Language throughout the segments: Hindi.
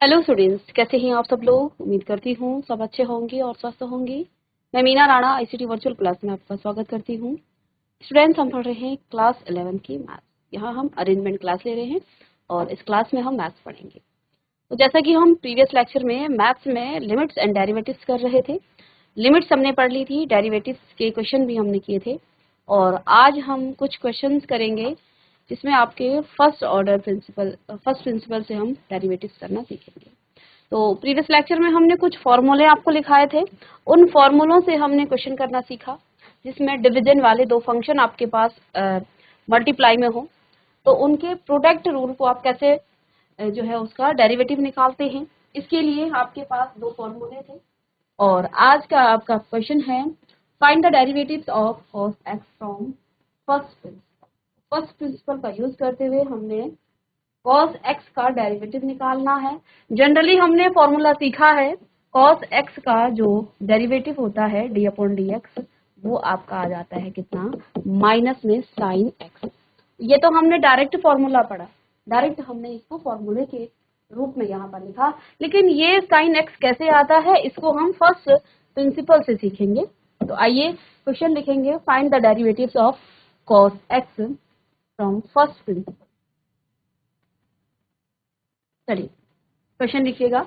हेलो स्टूडेंट्स, कैसे हैं आप सब लोग। उम्मीद करती हूँ सब अच्छे होंगे और स्वस्थ होंगे। मैं Meena Rana ICT virtual class में आपका स्वागत करती हूँ। स्टूडेंट्स, हम पढ़ रहे हैं क्लास 11 की मैथ्स। यहाँ हम अरेंजमेंट क्लास ले रहे हैं और इस क्लास में हम मैथ्स पढ़ेंगे। तो जैसा कि हम प्रीवियस लेक्चर में मैथ्स में लिमिट्स एंड डेरिवेटिव्स कर रहे थे, लिमिट्स हमने पढ़ ली थी, डेरिवेटिव्स के क्वेश्चन भी हमने किए थे और आज हम कुछ क्वेश्चंस करेंगे जिसमें आपके फर्स्ट प्रिंसिपल से हम डेरिवेटिव्स करना सीखेंगे। तो प्रीवियस लेक्चर में हमने कुछ फॉर्मूले आपको लिखाए थे, उन फॉर्मूलों से हमने क्वेश्चन करना सीखा जिसमें डिवीजन वाले दो फंक्शन आपके पास मल्टीप्लाई में हो तो उनके प्रोडक्ट रूल को आप कैसे जो है उसका डेरिवेटिव निकालते हैं। इसके लिए आपके पास दो फॉर्मूले थे और आज का आपका क्वेश्चन है find the derivatives of cos x from first principle का यूज करते हुए हमने cos x का डेरिवेटिव निकालना है। जनरली हमने फॉर्मूला सीखा है cos x का जो डेरिवेटिव होता है d/dx वो आपका आ जाता है कितना, माइनस में sin x। ये तो हमने डायरेक्ट फॉर्मूला पढ़ा, डायरेक्ट हमने इसको फॉर्मूले के रूप में यहाँ पर लिखा, लेकिन ये sin x कैसे आता है इसको हम फर्स्ट प्रिंसिपल से सीखेंगे। तो आइए क्वेश्चन लिखेंगे, find the derivatives of cos x from first principle. चलिए क्वेश्चन लिखिएगा।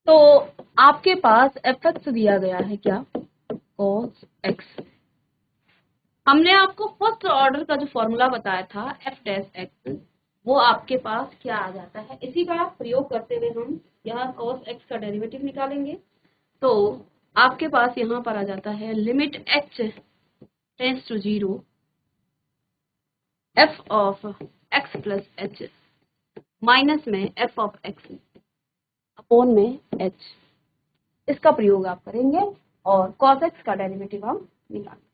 तो आपके पास fx दिया गया है क्या, cos x। हमने आपको फर्स्ट ऑर्डर का जो फॉर्मूला बताया था f डैश x, वो आपके पास क्या आ जाता है, इसी का प्रयोग करते हुए हम यहाँ cos x का डेरिवेटिव निकालेंगे। तो आपके पास यहाँ पर आ जाता है limit h tends to 0 f of x plus h minus में f ऑफ x अपॉन में h, इसका प्रयोग आप करेंगे और cos x का डेरिवेटिव हम निकालेंगे।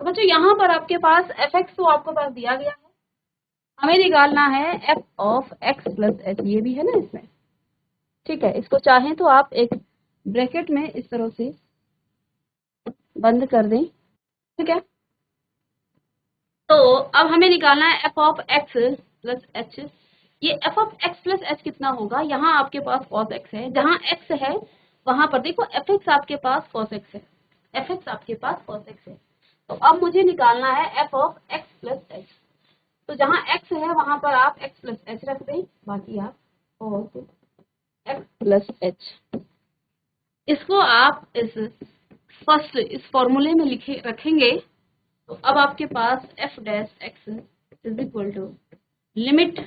तो बच्चों यहाँ पर आपके पास fx तो आपको पास दिया गया है, हमें निकालना है f of x plus h, ये भी है ना इसमें, ठीक है। इसको चाहें तो आप एक ब्रैकेट में इस तरह से बंद कर दें, ठीक है। तो अब हमें निकालना है f of x plus h। ये f of x plus h कितना होगा, यहाँ आपके पास cos x है, जहाँ x है वहां पर देखो fx आपके पास cos x है, fx आपके पास cos x है। तो अब मुझे निकालना है f of x plus h। तो जहाँ x है वहां पर आप x प्लस h रख दें, बाकी आप cos x प्लस h, इसको आप इस फॉर्मूले में लिखे रखेंगे। तो अब आपके पास f dash x is equal to limit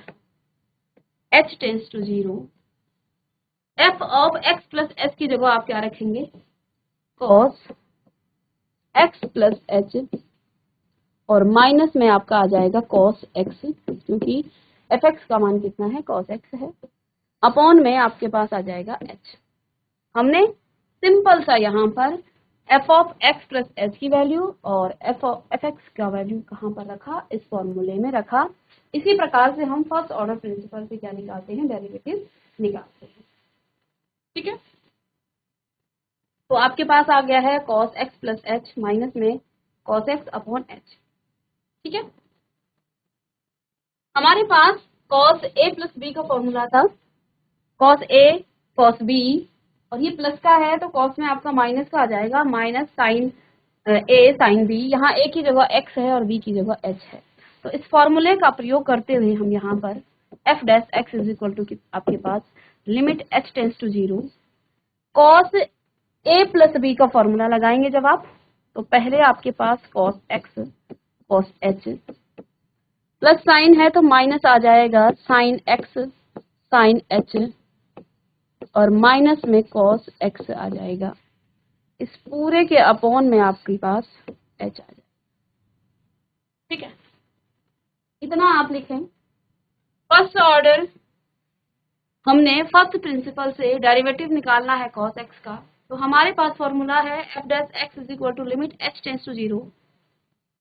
h tends to 0 f of x plus h की जगह आप क्या रखेंगे, cos x प्लस h और माइनस में आपका आ जाएगा cos x, क्योंकि fx का मान कितना है, cos x है, अपॉन में आपके पास आ जाएगा h। हमने सिंपल सा यहाँ पर f of x plus h की वैल्यू और f ऑफ fx का वैल्यू कहाँ पर रखा, इस फॉर्मूले में रखा। इसी प्रकार से हम फर्स्ट ऑर्डर प्रिंसिपल से क्या निकालते हैं, डेरिवेटिव निकालते हैं, ठीक है। तो आपके पास आ गया है cos x plus h minus में cos x अपॉन h, ठीक है। हमारे पास cos a प्लस b का फॉर्मूला था, cos a cos b, और ये प्लस का है तो cos में आपका माइनस का आ जाएगा, minus sine a sine b। यहाँ a की जगह x है और b की जगह h है। तो इस फॉर्मूले का प्रयोग करते हुए हम यहाँ पर f dash x is equal to आपके पास limit h tends to 0 cos a plus b का फॉर्मूला लगाएंगे जब आप, तो पहले आपके पास cos x cos h plus sine है तो माइनस आ जाएगा साइन x साइन h और माइनस में cos x आ जाएगा, इस पूरे के अपॉन में आपके पास h आ जाएगा, ठीक है। इतना आप लिखें। फर्स्ट ऑर्डर हमने फर्स्ट प्रिंसिपल से डेरिवेटिव निकालना है cos x का, तो हमारे पास फॉर्मूला है f dash x is equal to limit h tends to 0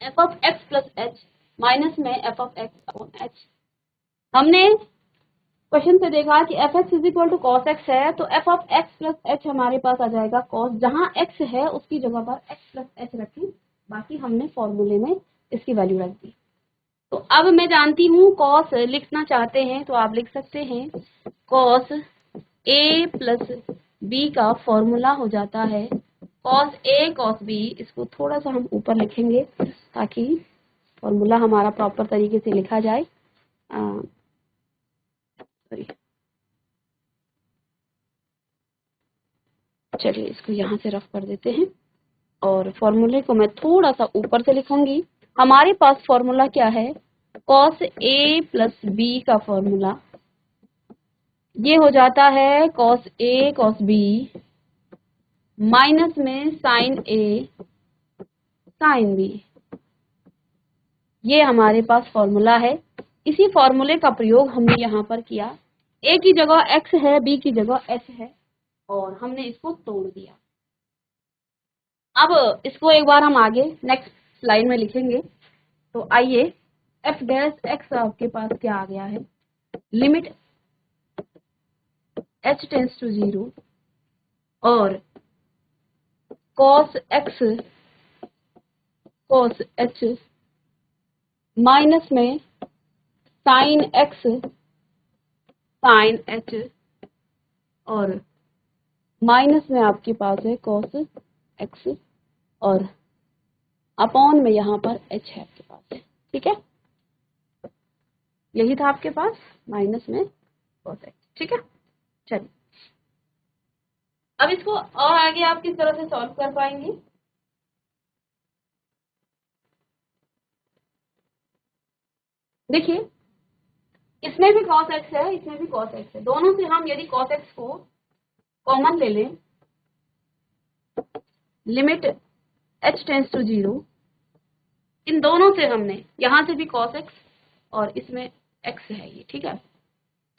f of x plus h minus में f of x upon h। हमने क्वेश्चन से देखा कि fx is equal to cos x है, तो f of x plus h हमारे पास आ जाएगा cos, जहाँ x है उसकी जगह पर x प्लस h रखें, बाकी हमने फॉर्मूले में इसकी वैल्यू रख दी। तो अब मैं जानती हूँ कॉस लिखना चाहते हैं तो आप लिख सकते हैं कॉस ए प्लस बी का फॉर्मूला हो जाता है कॉस ए कॉस बी। इसको थोड़ा सा हम ऊपर लिखेंगे ताकि फॉर्मूला हमारा प्रॉपर तरीके से लिखा जाए। सॉरी, चलिए इसको यहाँ से रफ कर देते हैं और फॉर्मूले को मैं थोड़ा सा ऊपर से लिखूंगी। हमारे पास फॉर्मूला क्या है, कॉस ए प्लस बी का फॉर्मूला ये हो जाता है cos A cos B minus में साइन ए साइन बी। ये हमारे पास फॉर्मूला है। इसी फॉर्मूले का प्रयोग हमने यहाँ पर किया। ए की जगह एक्स है, बी की जगह एच है और हमने इसको तोड़ दिया। अब इसको एक बार हम आगे नेक्स्ट स्लाइड में लिखेंगे। तो आइए, एफ डैश एक्स आपके पास क्या आ गया है, लिमिट एच टेंस टू 0 और cos x cos H minus में साइन एक्स साइन एच और माइनस में आपके पास है कॉस एक्स और अपॉन में यहाँ पर एच है आपके पास। ठीक है, यही था आपके पास माइनस में कॉस एक्स। ठीक है, चलिए अब इसको और आगे आप किस तरह से सॉल्व कर पाएंगे। देखिए, इसमें भी cos x है, इसमें भी cos x है। दोनों से हम यदि cos x को कॉमन ले लें, लिमिट h टेंस टू 0, इन दोनों से हमने यहां से भी cos x और इसमें x है ये। ठीक है,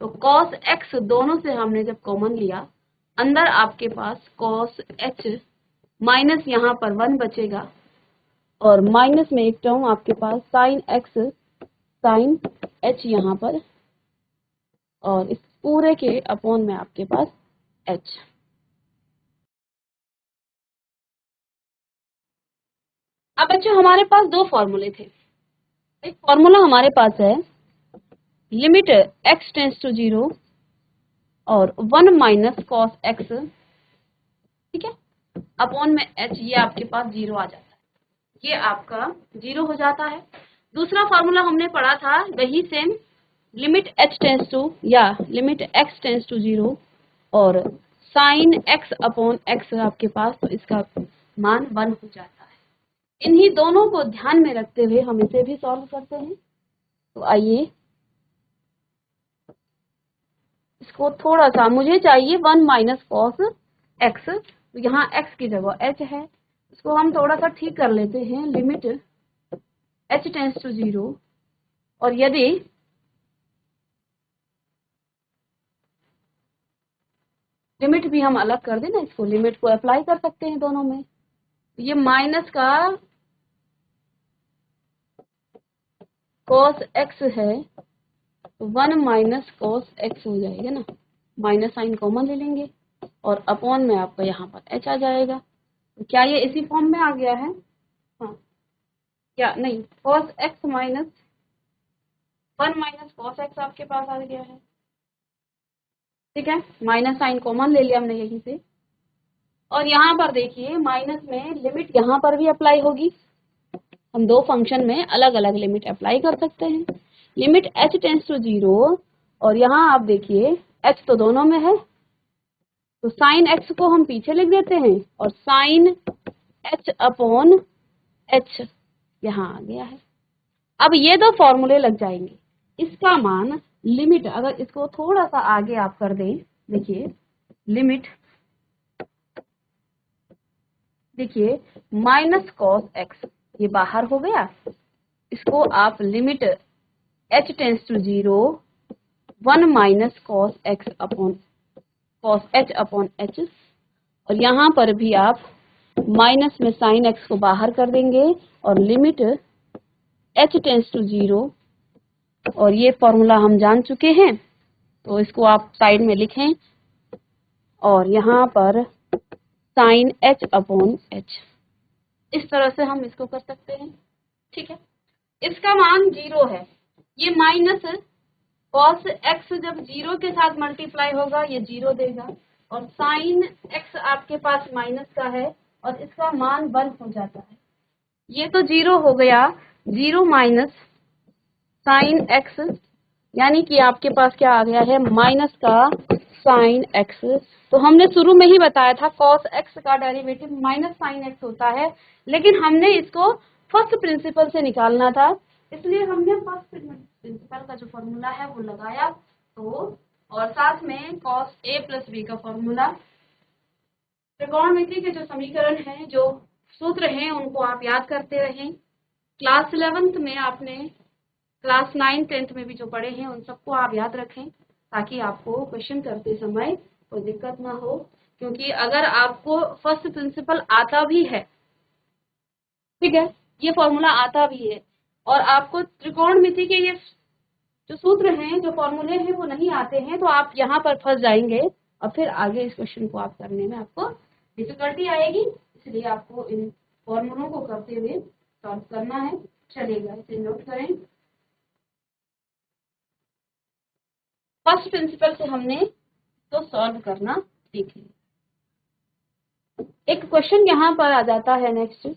तो cos x दोनों से हमने जब कॉमन लिया, अंदर आपके पास cos h माइनस यहाँ पर 1 बचेगा और माइनस में एक टर्म आपके पास sin x साइन h यहाँ पर और इस पूरे के अपॉन में आपके पास h। अब बच्चों हमारे पास दो फॉर्मूले थे। एक फॉर्मूला हमारे पास है लिमिट x टेंस टू 0 और 1 माइनस कॉस x। ठीक है, अपॉन में h, ये आपके पास 0 आ जाता है, ये आपका 0 हो जाता है। दूसरा फॉर्मूला हमने पढ़ा था वही same, limit h tends to या लिमिट x टेंस टू 0 और साइन x अपॉन x आपके पास, तो इसका मान 1 हो जाता है। इन्हीं दोनों को ध्यान में रखते हुए हम इसे भी सॉल्व करते हैं। तो आइए, इसको थोड़ा सा मुझे चाहिए 1 माइनस कॉस एक्स, तो यहाँ x की जगह h है, इसको हम थोड़ा सा ठीक कर लेते हैं। लिमिट h टेंस टू 0 और यदि लिमिट भी हम अलग कर दें ना, इसको लिमिट को अप्लाई कर सकते हैं दोनों में, ये माइनस का cos x है तो 1 माइनस cos x हो जाएगा ना, माइनस साइन कॉमन ले लेंगे और अपॉन में आपका यहाँ पर h आ जाएगा। तो क्या ये इसी फॉर्म में आ गया है? हाँ, क्या नहीं, cos x minus 1 minus cos x आपके पास आ गया है। ठीक है, माइनस साइन कॉमन ले लिया हमने यहीं से और यहाँ पर देखिए माइनस में लिमिट यहाँ पर भी अप्लाई होगी। हम दो फंक्शन में अलग अलग लिमिट अप्लाई कर सकते हैं। लिमिट h टेंस टू 0 और यहाँ आप देखिए h तो दोनों में है, तो साइन x को हम पीछे लिख देते हैं और साइन h अपॉन h यहाँ आ गया है। अब ये दो फॉर्मूले लग जाएंगे, इसका मान लिमिट, अगर इसको थोड़ा सा आगे आप कर दें, देखिए लिमिट, देखिए माइनस कॉस एक्स ये बाहर हो गया, इसको आप limit h tends to 0 1 minus cos x upon cos h upon h और यहाँ पर भी आप माइनस में साइन x को बाहर कर देंगे और लिमिट h टेंस टू 0 और ये फॉर्मूला हम जान चुके हैं, तो इसको आप साइड में लिखें और यहाँ पर साइन h अपॉन h। इस तरह से हम इसको कर सकते हैं। ठीक है, इसका मान 0 है, ये माइनस कॉस एक्स जब 0 के साथ मल्टीप्लाई होगा ये 0 देगा, और साइन एक्स आपके पास माइनस का है और इसका मान 1 हो जाता है। ये तो 0 हो गया, 0 माइनस साइन एक्स, यानी कि आपके पास क्या आ गया है, माइनस का साइन एक्स। तो हमने शुरू में ही बताया था कॉस एक्स का डेरिवेटिव माइनस साइन एक्स होता है, लेकिन हमने इसको फर्स्ट प्रिंसिपल से निकालना था, इसलिए हमने फर्स्ट प्रिंसिपल का जो फॉर्मूला है वो लगाया। तो और साथ में कॉस ए प्लस बी का फॉर्मूला, त्रिकोणमिति के जो समीकरण हैं, जो सूत्र हैं, उनको आप याद करते रहें। क्लास 11th में आपने, क्लास 9 10th में भी जो पढ़े हैं उन सबको आप याद रखें, ताकि आपको क्वेश्चन करते समय कोई दिक्कत ना हो। क्योंकि अगर आपको फर्स्ट प्रिंसिपल आता भी है, ठीक है, ये फॉर्मूला आता भी है, और आपको त्रिकोणमिति के ये जो सूत्र हैं, जो फॉर्मूले हैं वो नहीं आते हैं, तो आप यहाँ पर फंस जाएंगे और फिर आगे इस क्वेश्चन को आप करने में आपको डिफिकल्टी आएगी। इसलिए आपको इन फॉर्मूलों को करते हुए सॉल्व करना है। चलिएगा, इसे नोट करें। फर्स्ट प्रिंसिपल से हमने तो सॉल्व करना सीख लिया। एक क्वेश्चन यहाँ पर आ जाता है next,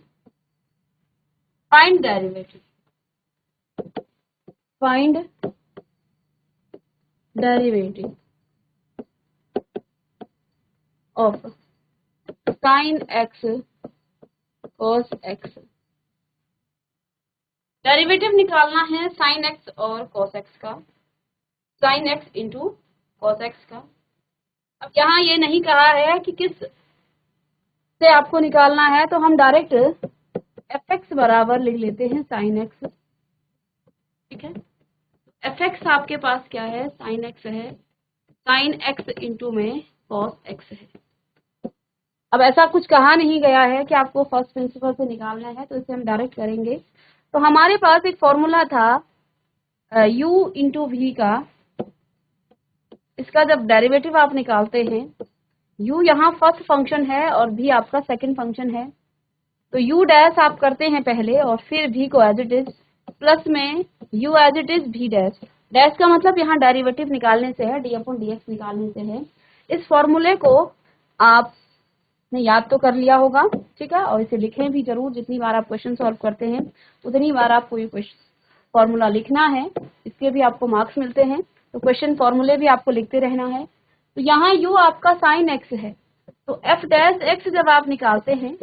find derivative. Find derivative of sine x cos x. Derivative निकालना है साइन एक्स और कॉस एक्स का, sine x into cos x का। अब यहाँ ये नहीं कहा है कि किस से आपको निकालना है, तो हम डायरेक्ट एफ एक्स बराबर लिख लेते हैं साइन एक्स। ठीक है, एफ एक्स आपके पास क्या है, साइन एक्स है, साइन एक्स इंटू में कॉस एक्स है। अब ऐसा कुछ कहा नहीं गया है कि आपको फर्स्ट प्रिंसिपल से निकालना है, तो इसे हम डायरेक्ट करेंगे। तो हमारे पास एक फॉर्मूला था u इंटू वी का, इसका जब डेरिवेटिव आप निकालते हैं, u यहाँ फर्स्ट फंक्शन है और v आपका सेकंड फंक्शन है, तो u डैश आप करते हैं पहले और फिर v को एज इट इज, प्लस में u as it is v dash. Dash का मतलब यहाँ डेरिवेटिव निकालने से है, d अपॉन dx निकालने से है। इस फॉर्मूले को आपने याद तो कर लिया होगा, ठीक है, और इसे लिखें भी जरूर। जितनी बार आप क्वेश्चन सॉल्व करते हैं उतनी बार आपको ये क्वेश्चन फॉर्मूला लिखना है, इसके भी आपको मार्क्स मिलते हैं। तो क्वेश्चन फॉर्मूले भी आपको लिखते रहना है। तो यहाँ u आपका साइन एक्स है, तो f डैश एक्स जब आप निकालते हैं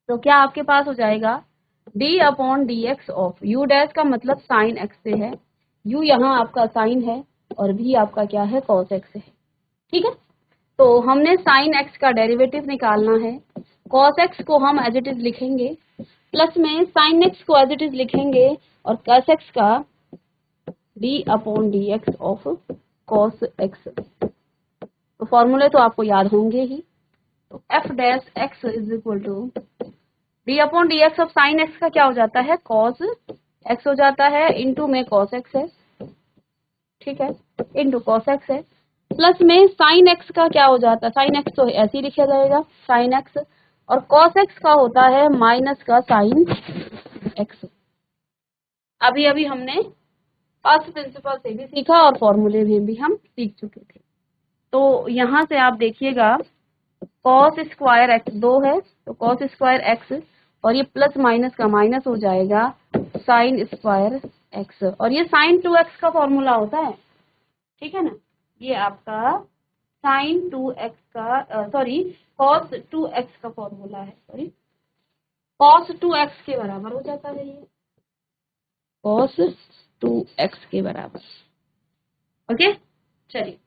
तो क्या आपके पास हो जाएगा, d upon d x of u dash का मतलब साइन एक्स से है, u यहाँ आपका साइन है और v आपका क्या है, कॉस एक्स है। ठीक है, तो हमने साइन एक्स का डेरिवेटिव निकालना है, कॉस एक्स को हम एज इट इज लिखेंगे, प्लस में साइन एक्स को एज इट इज लिखेंगे, और कॉस एक्स का d upon d x of cos x. तो फॉर्मूले तो आपको याद होंगे ही। तो f dash x is equal to d upon d x of sine x का क्या हो जाता है, कॉस एक्स हो जाता है, इंटू में कॉस एक्स है, ठीक है, इंटू कॉस एक्स है, प्लस में साइन एक्स का क्या हो जाता है, साइन एक्स तो ऐसे ही लिखा जाएगा साइन एक्स, और कॉस एक्स का होता है माइनस का साइन एक्स। अभी अभी हमने फर्स्ट प्रिंसिपल से भी सीखा और फॉर्मूले में भी हम सीख चुके थे। तो यहाँ से आप देखिएगा, कॉस स्क्वायर एक्स 2 है, तो कॉस स्क्वायर एक्स, और ये प्लस माइनस का माइनस हो जाएगा साइन स्क्वायर एक्स, और ये साइन 2x का फॉर्मूला होता है, ठीक है ना। ये आपका साइन 2x का सॉरी कॉस 2x का फॉर्मूला है, सॉरी कॉस 2x के बराबर हो जाता है, ये कॉस 2x के बराबर। ओके, चलिए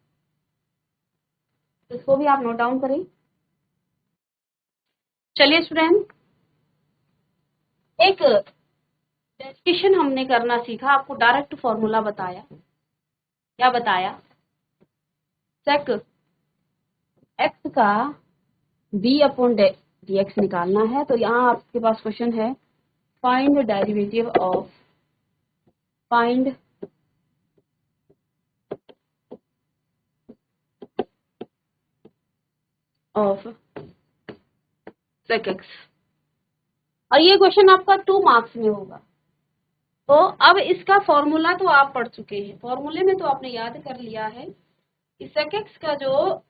इसको भी आप नोट डाउन करें। चलिए स्टूडेंट, एक डेरिवेशन हमने करना सीखा, आपको डायरेक्ट फॉर्मूला बताया, क्या बताया, सेक एक्स का v अपॉन डी एक्स निकालना है। तो यहाँ आपके पास क्वेश्चन है, find derivative of, find of sec x. और ये क्वेश्चन आपका 2 मार्क्स में होगा। तो अब इसका फॉर्मूला तो आप पढ़ चुके हैं, फॉर्मूले में तो आपने याद कर लिया है कि sec x का जो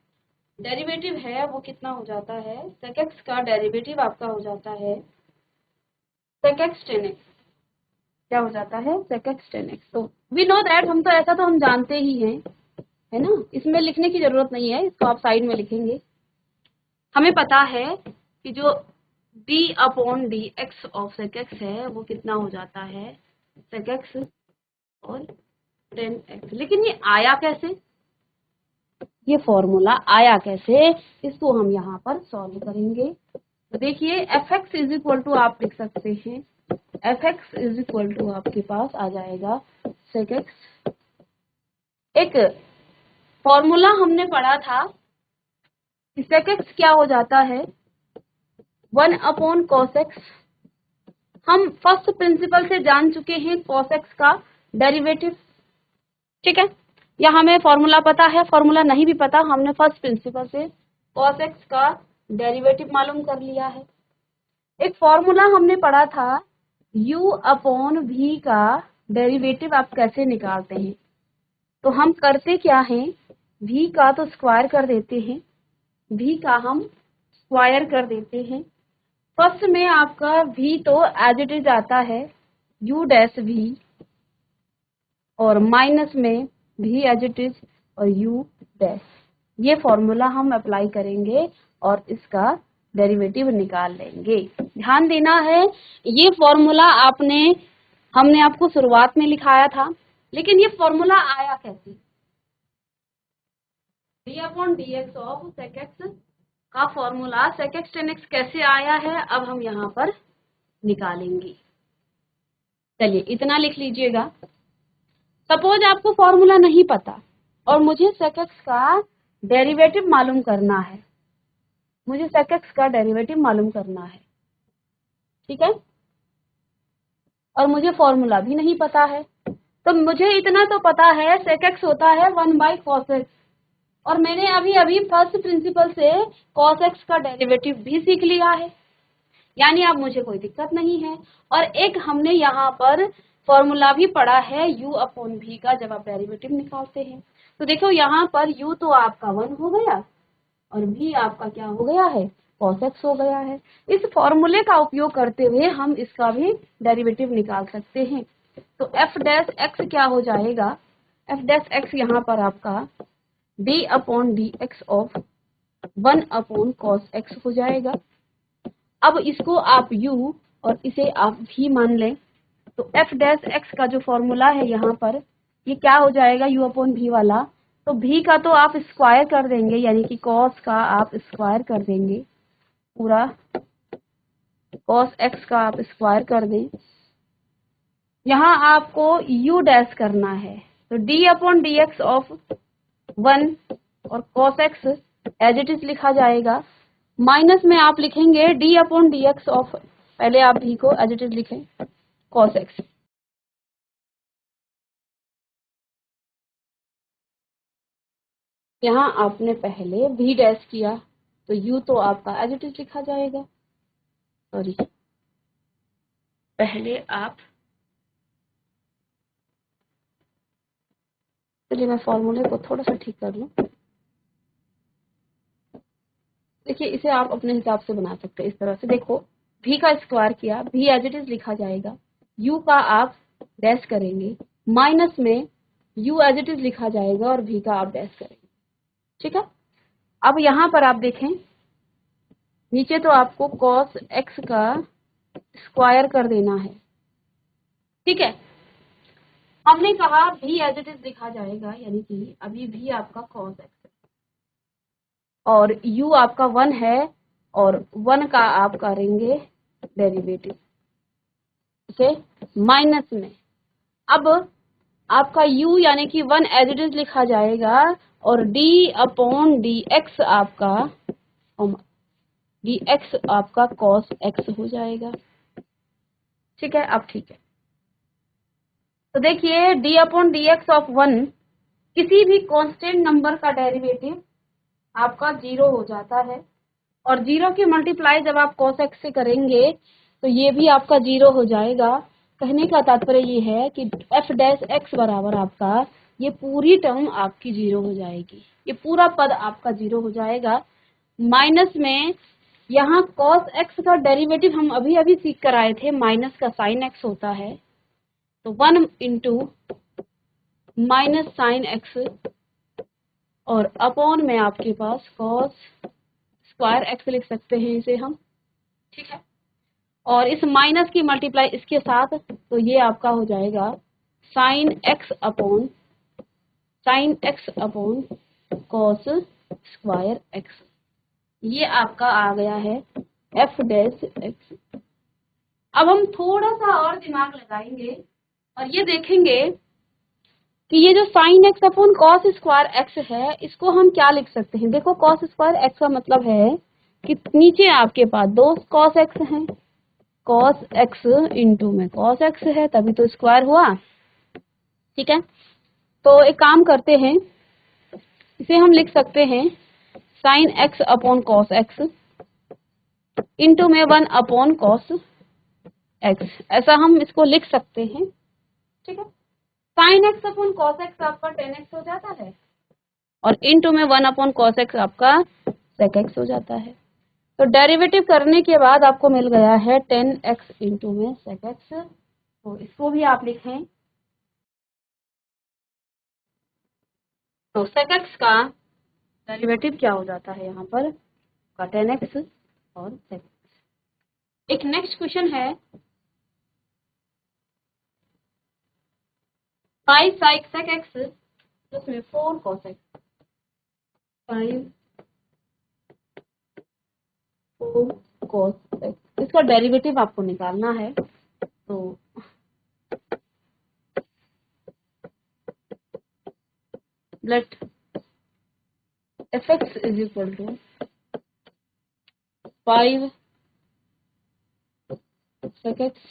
डेरिवेटिव है वो कितना हो जाता है, sec x का डेरिवेटिव आपका हो जाता है sec x tan x। क्या हो जाता है, sec x tan x। तो वी नो दैट, हम तो ऐसा तो हम जानते ही हैं, है ना, इसमें लिखने की जरूरत नहीं है, इसको आप साइड में लिखेंगे। हमें पता है कि जो d upon d x of sec x है वो कितना हो जाता है sec x और tan x। लेकिन ये आया कैसे, ये फॉर्मूला आया कैसे, इसको हम यहाँ पर सॉल्व करेंगे। तो देखिए f x is equal to आप लिख सकते हैं, f x is equal to आपके पास आ जाएगा sec x। एक फॉर्मूला हमने पढ़ा था कि sec x क्या हो जाता है 1 अपॉन cos x। हम फर्स्ट प्रिंसिपल से जान चुके हैं cos x का डेरिवेटिव, ठीक है, या हमें फॉर्मूला पता है, फॉर्मूला नहीं भी पता, हमने फर्स्ट प्रिंसिपल से cos x का डेरिवेटिव मालूम कर लिया है। एक फॉर्मूला हमने पढ़ा था u अपॉन v का डेरिवेटिव आप कैसे निकालते हैं। तो हम करते क्या हैं, v का तो स्क्वायर कर देते हैं, v का हम स्क्वायर कर देते हैं। फर्स्ट में आपका v तो एज इट इज आता है u डैश v, और माइनस में v एज इट इज और u डैश। ये फॉर्मूला हम अप्लाई करेंगे और इसका डेरिवेटिव निकाल लेंगे। ध्यान देना है, ये फॉर्मूला हमने आपको शुरुआत में लिखाया था, लेकिन ये फॉर्मूला आया कैसे, d upon d x of sec x का formula sec x tan x कैसे आया है, अब हम यहाँ पर निकालेंगे। चलिए इतना लिख लीजिएगा। सपोज आपको फॉर्मूला नहीं पता और मुझे sec x का डेरिवेटिव मालूम करना है, मुझे sec x का डेरिवेटिव मालूम करना है, ठीक है, और मुझे फॉर्मूला भी नहीं पता है। तो मुझे इतना तो पता है sec x होता है 1/cos x, और मैंने अभी अभी फर्स्ट प्रिंसिपल से cos x का डेरिवेटिव भी सीख लिया है, यानी अब मुझे कोई दिक्कत नहीं है। और एक हमने यहाँ पर फॉर्मूला भी पढ़ा है u अपॉन v का, जब आप डेरिवेटिव निकालते हैं। तो देखो यहाँ पर u तो आपका 1 हो गया और v आपका क्या हो गया है, cos x हो गया है। इस फॉर्मूले का उपयोग करते हुए हम इसका भी डेरिवेटिव निकाल सकते हैं। तो f डैश x क्या हो जाएगा, f डैश x यहाँ पर आपका d upon d x of 1 upon cos x हो जाएगा। अब इसको आप u और इसे आप v मान लें, तो f डैश x का जो फॉर्मूला है यहाँ पर, ये क्या हो जाएगा u अपॉन v वाला। तो v का तो आप स्क्वायर कर देंगे, यानी कि cos का आप स्क्वायर कर देंगे, पूरा cos x का आप स्क्वायर कर दें। यहाँ आपको u डैश करना है, तो d upon d x of 1 और cos x as it is लिखा जाएगा। माइनस में आप लिखेंगे d upon d x of, पहले आप v को एज इट इज लिखें cos x। यहाँ आपने पहले v डैश किया, तो u तो आपका एज इट इज लिखा जाएगा। सॉरी, पहले आप, चलिए मैं फॉर्मूले को थोड़ा सा ठीक कर लूं। देखिए इसे आप अपने हिसाब से बना सकते हैं इस तरह से। देखो v का स्क्वायर किया, v एज इट इज लिखा जाएगा, u का आप डैश करेंगे, माइनस में u एज इट इज लिखा जाएगा और v का आप डैश करेंगे, ठीक है। अब यहाँ पर आप देखें, नीचे तो आपको cos x का स्क्वायर कर देना है, ठीक है। हमने कहा v एज इट इज लिखा जाएगा, यानी कि अभी v आपका cos x है और u आपका 1 है, और 1 का आप करेंगे डेरिवेटिव, ठीक है, माइनस में। अब आपका u यानी कि 1 एज इट इज लिखा जाएगा और d अपॉन डी एक्स आपका cos x हो जाएगा, ठीक है। अब ठीक है, तो देखिए d upon d x of 1, किसी भी कांस्टेंट नंबर का डेरिवेटिव आपका 0 हो जाता है, और 0 की मल्टीप्लाई जब आप cos x से करेंगे तो ये भी आपका 0 हो जाएगा। कहने का तात्पर्य ये है कि एफ डैश एक्स बराबर आपका ये पूरी टर्म आपकी 0 हो जाएगी, ये पूरा पद आपका 0 हो जाएगा। माइनस में यहाँ cos x का डेरिवेटिव हम अभी अभी सीख कर आए थे, माइनस का sin x होता है, तो 1 इंटू माइनस साइन एक्स और अपॉन में आपके पास cos स्क्वायर x लिख सकते हैं इसे हम, ठीक है। और इस माइनस की मल्टीप्लाई इसके साथ, तो ये आपका हो जाएगा sine x upon cos square x. ये आपका आ गया है एफ डैश एक्स। अब हम थोड़ा सा और दिमाग लगाएंगे और ये देखेंगे कि ये जो sine x upon cos square x है, इसको हम क्या लिख सकते हैं। देखो कॉस स्क्वायर एक्स का मतलब है कि नीचे आपके पास दो कॉस एक्स हैं, कॉस एक्स इंटू में कॉस एक्स है, तभी तो स्क्वायर हुआ, ठीक है। तो एक काम करते हैं, इसे हम लिख सकते हैं sine x upon cos x into में 1 अपॉन कॉस एक्स, ऐसा हम इसको लिख सकते हैं, ठीक है। Sine x upon cos x आपका टेन एक्स हो जाता है और इंटू में 1 अपॉन कॉस एक्स आपका सेक एक्स हो जाता है। तो डेरिवेटिव करने के बाद आपको मिल गया है 10x इंटू में सेक एक्स। तो इसको भी आप लिखें, तो सेक एक्स का डेरिवेटिव क्या हो जाता है यहाँ पर का 10x और सेक एक्स। एक नेक्स्ट क्वेश्चन है 5 सेक एक्स प्लस में 4 कॉस एक्स, 5 4 कॉस एक्स, इसका डेरिवेटिव आपको निकालना है। तो let fx is equal to 5 sec x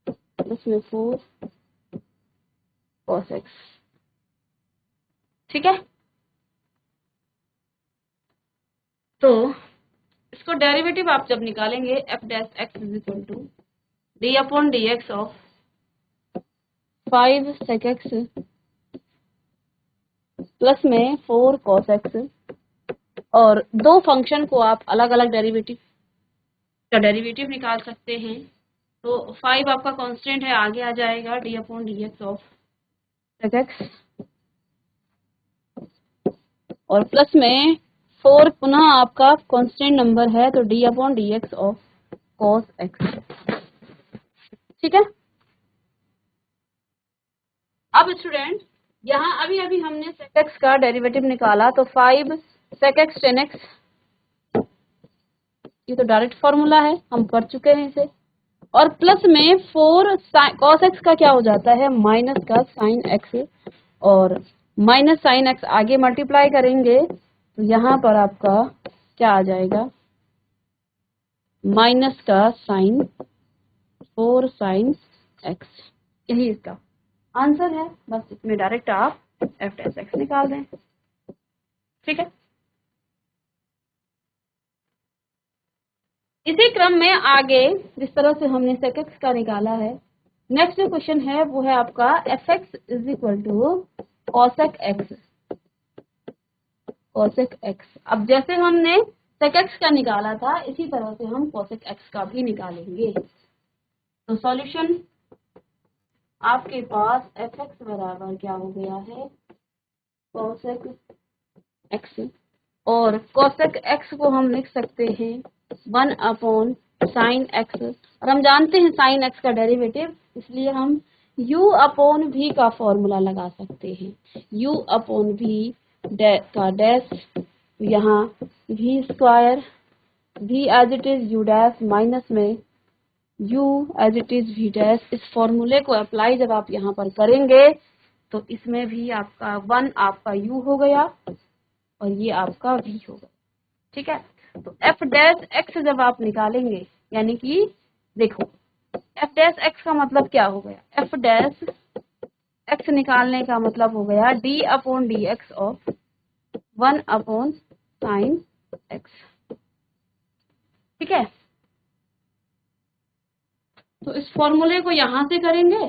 plus में 4 कॉस एक्स, ठीक है। तो इसको डेरिवेटिव आप जब निकालेंगे f dash x is equal to d upon d x of 5 sec x plus में 4 कॉस एक्स, और दो फंक्शन को आप अलग अलग डेरिवेटिव का डेरिवेटिव निकाल सकते हैं। तो 5 आपका कांस्टेंट है, आगे आ जाएगा d upon d x of sec x, और प्लस में 4 पुनः आपका कांस्टेंट नंबर है, तो d upon d x of cos x, ठीक है। अब स्टूडेंट यहाँ अभी अभी हमने सेक एक्स का डेरिवेटिव निकाला, तो 5 सेक एक्स 10x, ये तो डायरेक्ट फॉर्मूला है, हम कर चुके हैं इसे, और प्लस में 4 कॉस एक्स का क्या हो जाता है माइनस का साइन एक्स, और माइनस साइन एक्स आगे मल्टीप्लाई करेंगे तो यहाँ पर आपका क्या आ जाएगा माइनस का साइन 4 साइन एक्स, यही इसका आंसर है। बस इसमें डायरेक्ट आप एफ डैश एक्स निकाल दें, ठीक है। इसी क्रम में आगे जिस तरह से हमने सेक एक्स का निकाला है, नेक्स्ट जो क्वेश्चन है वो है आपका f x is equal to cosec x, cosec x. अब जैसे हमने सेक एक्स का निकाला था, इसी तरह से हम कॉसेक एक्स का भी निकालेंगे। तो सॉल्यूशन आपके पास एफ एक्स बराबर क्या हो गया है कॉसेक एक्स, और कॉसेक एक्स को हम लिख सकते हैं 1 अपॉन साइन एक्स, और हम जानते हैं साइन एक्स का डेरिवेटिव, इसलिए हम u अपॉन v का फॉर्मूला लगा सकते हैं, u अपॉन v का डैश, यहाँ v square, v as it is u dash minus में u as it is v dash. इस फॉर्मूले को अप्लाई जब आप यहाँ पर करेंगे तो इसमें भी आपका 1 आपका u हो गया और ये आपका v होगा, ठीक है। तो एफ डैश एक्स जब आप निकालेंगे, यानी कि देखो एफ डैश एक्स का मतलब क्या हो गया, एफ डैश एक्स निकालने का मतलब हो गया D upon d x of 1 upon sine x, ठीक है। तो इस फॉर्मूले को यहाँ से करेंगे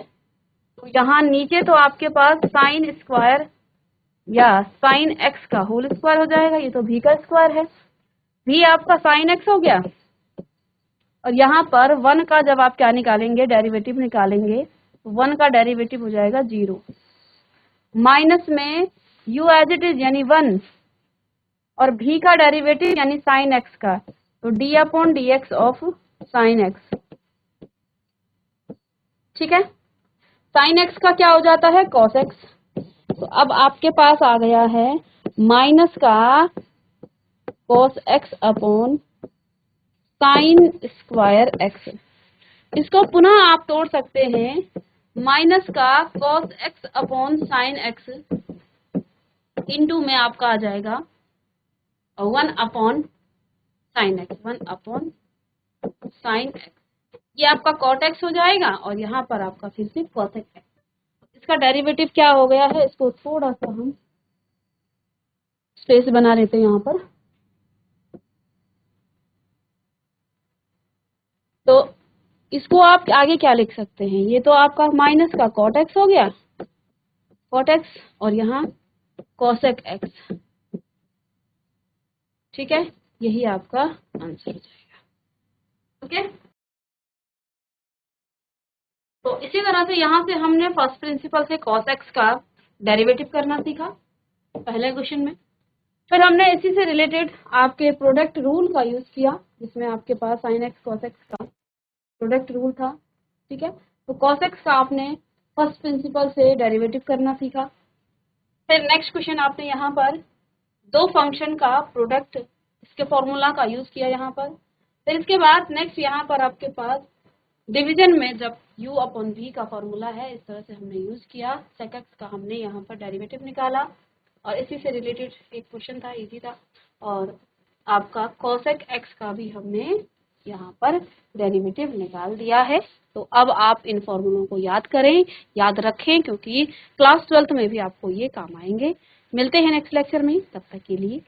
तो यहाँ नीचे तो आपके पास साइन स्क्वायर या साइन एक्स का होल स्क्वायर हो जाएगा, ये तो v का स्क्वायर है, v आपका साइन एक्स हो गया, और यहाँ पर 1 का जब आप क्या निकालेंगे, डेरिवेटिव निकालेंगे, तो 1 का डेरिवेटिव हो जाएगा 0, माइनस में u एज इट इज यानी 1, और v का डेरिवेटिव यानी साइन एक्स का, तो d upon d x of sine x. ठीक है, साइन एक्स का क्या हो जाता है, कॉस एक्स। तो अब आपके पास आ गया है माइनस का cos x upon sine square x. इसको पुनः आप तोड़ सकते हैं, माइनस का cos x upon sine x into में आपका आ जाएगा 1 upon sine x, 1 upon sine x, ये आपका कॉट एक्स हो जाएगा, और यहाँ पर आपका फिर से कॉस एक्स। इसका डेरिवेटिव क्या हो गया है, इसको थोड़ा सा हम स्पेस बना लेते हैं यहाँ पर। तो इसको आप आगे क्या लिख सकते हैं, ये तो आपका माइनस का कॉट एक्स हो गया, कॉट एक्स, और यहाँ कॉसेक एक्स। ठीक है, यही आपका आंसर हो जाएगा। ओके, तो इसी तरह से यहाँ से हमने फर्स्ट प्रिंसिपल से कॉस एक्स का डेरिवेटिव करना सीखा पहले क्वेश्चन में। फिर हमने इसी से रिलेटेड आपके प्रोडक्ट रूल का यूज किया, जिसमें आपके पास साइन एक्स कॉस एक्स का प्रोडक्ट रूल था। ठीक है, तो कॉस एक्स का आपने फर्स्ट प्रिंसिपल से डेरिवेटिव करना सीखा। फिर नेक्स्ट क्वेश्चन आपने यहाँ पर दो फंक्शन का प्रोडक्ट, इसके फॉर्मूला का यूज किया यहाँ पर। फिर इसके बाद नेक्स्ट यहाँ पर आपके पास डिवीजन में जब u अपॉन v का फॉर्मूला है, इस तरह से हमने यूज किया, सेक एक्स का हमने यहाँ पर डेरिवेटिव निकाला, और इसी से रिलेटेड एक क्वेश्चन था, इजी था, और आपका कोसेक एक्स का भी हमने यहाँ पर डेरिवेटिव निकाल दिया है। तो अब आप इन फॉर्मूलों को याद करें, याद रखें, क्योंकि क्लास 12th में भी आपको ये काम आएंगे। मिलते हैं नेक्स्ट लेक्चर में, तब तक के लिए